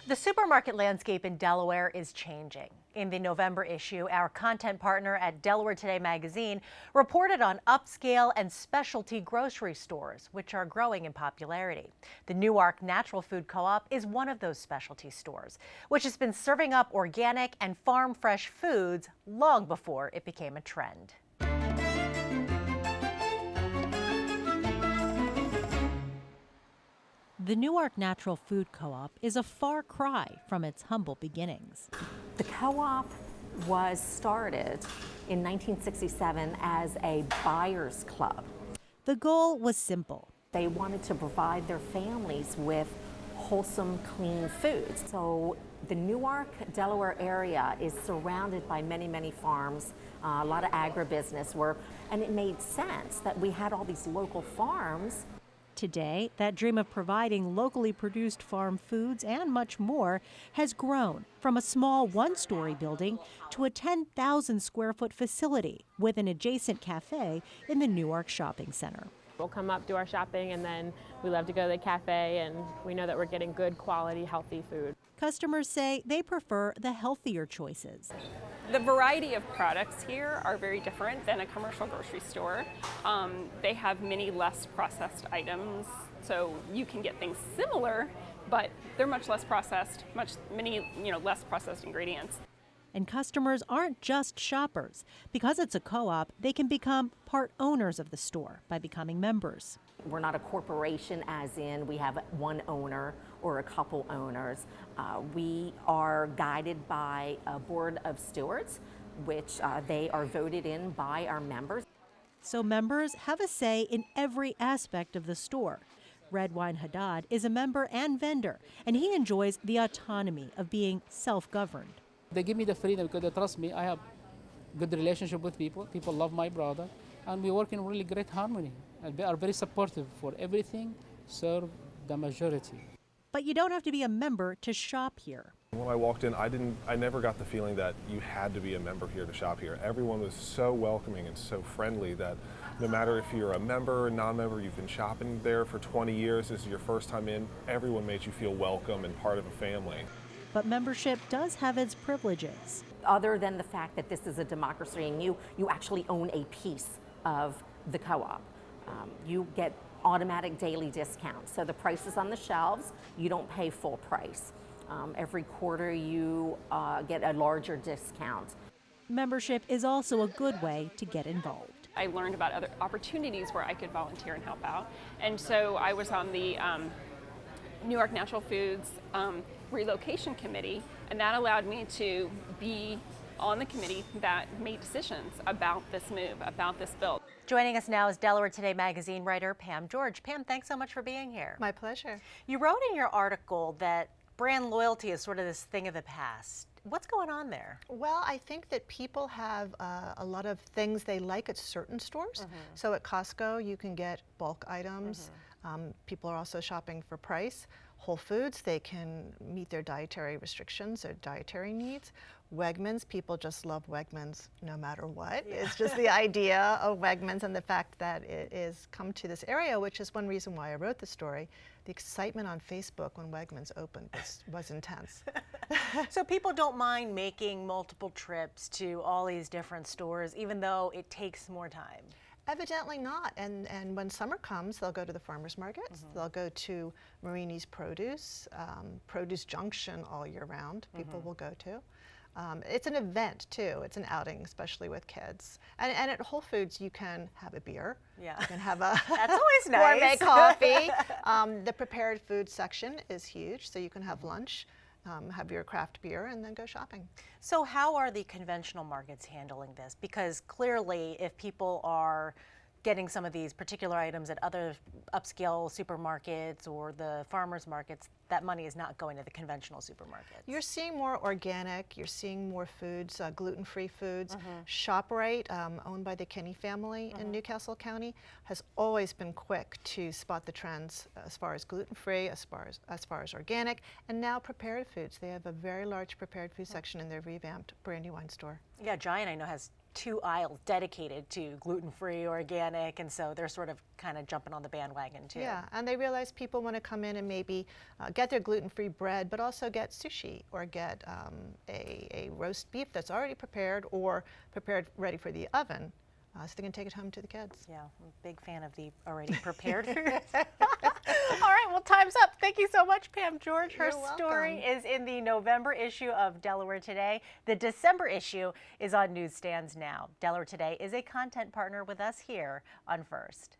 The supermarket landscape in Delaware is changing. In the November issue, our content partner at Delaware Today magazine reported on upscale and specialty grocery stores, which are growing in popularity. The Newark Natural Food Co-op is one of those specialty stores, which has been serving up organic and farm-fresh foods long before it became a trend. The Newark Natural Food Co-op is a far cry from its humble beginnings. The co-op was started in 1967 as a buyer's club. The goal was simple. They wanted to provide their families with wholesome, clean foods. So the Newark, Delaware area is surrounded by many, many farms, a lot of agribusiness work, and it made sense that we had all these local farms. Today, that dream of providing locally produced farm foods and much more has grown from a small one-story building to a 10,000 square foot facility with an adjacent cafe in the Newark Shopping Center. We'll come up, do our shopping, and then we love to go to the cafe, and we know that we're getting good quality, healthy food. Customers say they prefer the healthier choices. The variety of products here are very different than a commercial grocery store. They have many less processed items, so you can get things similar, but they're much less processed, many less processed ingredients. And customers aren't just shoppers. Because it's a co-op, they can become part owners of the store by becoming members. We're not a corporation as in we have one owner or a couple owners. We are guided by a board of stewards, which they are voted in by our members. So members have a say in every aspect of the store. Radwan Al-Haddad is a member and vendor, and he enjoys the autonomy of being self-governed. They give me the freedom because they trust me. I have good relationship with people. People love my product, and we work in really great harmony. And they are very supportive for everything, serve the majority. But you don't have to be a member to shop here. When I walked in, I never got the feeling that you had to be a member here to shop here. Everyone was so welcoming and so friendly that no matter if you're a member or non-member, you've been shopping there for 20 years, this is your first time in, everyone made you feel welcome and part of a family. But membership does have its privileges. Other than the fact that this is a democracy and you actually own a piece of the co-op. You get automatic daily discounts. So the prices on the shelves, you don't pay full price. Every quarter you get a larger discount. Membership is also a good way to get involved. I learned about other opportunities where I could volunteer and help out. And so I was on the Newark Natural Foods relocation committee, and that allowed me to be on the committee that made decisions about this move, about this build. Joining us now is Delaware Today magazine writer Pam George. Pam, thanks so much for being here. My pleasure. You wrote in your article that brand loyalty is sort of this thing of the past. What's going on there? Well, I think that people have a lot of things they like at certain stores. So at Costco, you can get bulk items. People are also shopping for price. Whole Foods, they can meet their dietary restrictions, their dietary needs. Wegmans, people just love Wegmans no matter what. Yeah. It's just the idea of Wegmans and the fact that it is come to this area, which is one reason why I wrote the story. The excitement on Facebook when Wegmans opened was intense. So people don't mind making multiple trips to all these different stores, even though it takes more time? Evidently not, and when summer comes, they'll go to the farmers markets, they'll go to Marini's Produce, Produce Junction all year round, people will go to. It's an event too, it's an outing, especially with kids. And at Whole Foods you can have a beer, you can have a That's always nice. gourmet coffee. The prepared food section is huge, so you can have lunch, have your craft beer, and then go shopping. So how are the conventional markets handling this? Because clearly if people are getting some of these particular items at other upscale supermarkets or the farmers markets, that money is not going to the conventional supermarkets. You're seeing more organic, you're seeing more foods, gluten-free foods. ShopRite, owned by the Kinney family in Newcastle County, has always been quick to spot the trends as far as gluten-free, as far as organic, and now prepared foods. They have a very large prepared food section in their revamped Brandywine store. Yeah, Giant I know has 2 aisles dedicated to gluten-free, organic, and so they're sort of kind of jumping on the bandwagon too. Yeah, and they realize people want to come in and maybe get their gluten-free bread, but also get sushi or get a roast beef that's already prepared or prepared ready for the oven. So they can take it home to the kids. Yeah, I'm a big fan of the already prepared foods. All right, well, time's up. Thank you so much, Pam George. Her You're story welcome. is in the November issue of Delaware Today. The December issue is on newsstands now. Delaware Today is a content partner with us here on First.